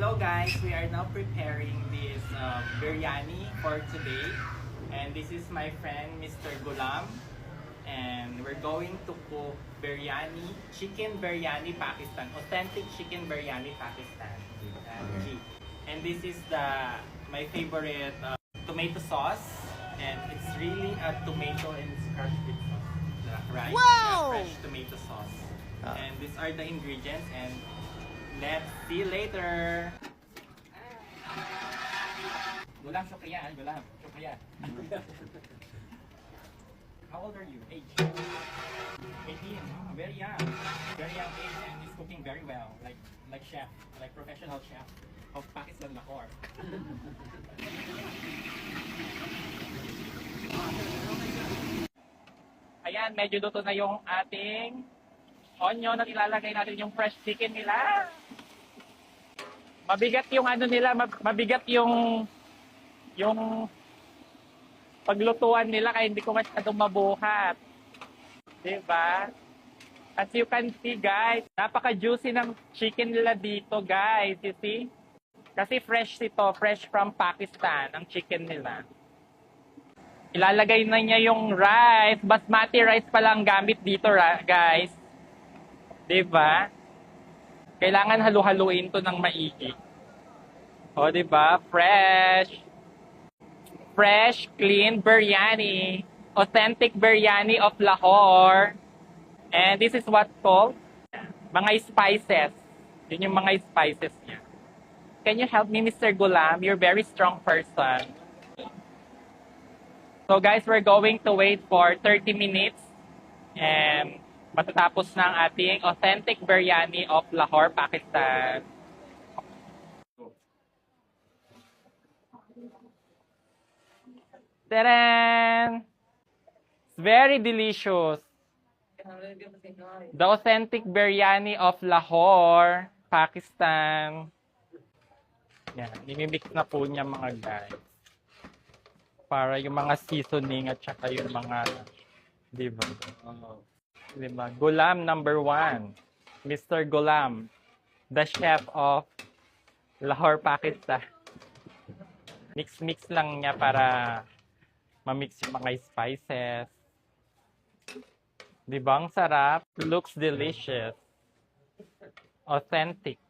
Hello guys, we are now preparing this biryani for today. And this is my friend Mr. Gulam. And we're going to cook biryani, chicken biryani Pakistan, authentic chicken biryani Pakistan. And this is my favorite tomato sauce. And it's really a tomato and scratch with sauce. Right? Wow! Fresh tomato sauce. And these are the ingredients, and let's see you later. Gulam, shukriya. Gulam, shukriya. How old are you? Age? 18. Oh, very young. Very young age, and he's cooking very well. Like chef, like professional chef of Pakistan, Lahore. Ayan, medyo luto na yung ating onion at ilalagay natin yung fresh chicken nila. Mabigat yung ano nila, mabigat yung paglutuan nila kaya hindi ko masyadong mabuhat. Diba? As you can see guys, napaka-juicy ng chicken nila dito guys. You see? Kasi fresh ito, fresh from Pakistan ang chicken nila. Ilalagay na niya yung rice. Basmati rice pa lang gamit dito guys. Diba? Kailangan halu-haluin to ng maigi. O diba? Fresh. Fresh, clean biryani. Authentic biryani of Lahore. And this is what's called mga spices. Yun yung mga spices niya. Can you help me, Mr. Gulam? You're a very strong person. So guys, we're going to wait for 30 minutes. And matatapos na ang ating authentic biryani of Lahore, Pakistan. Tadaan! It's very delicious. The authentic biryani of Lahore, Pakistan. Yan, nimimix na po niya mga guys. Para yung mga seasoning at saka yung mga, diba? Diba? Gulam number 1. Mr. Gulam, the chef of Lahore, Pakistan. Mix-mix lang niya para ma-mix yung mga spices. Diba? Ang sarap. Looks delicious. Authentic.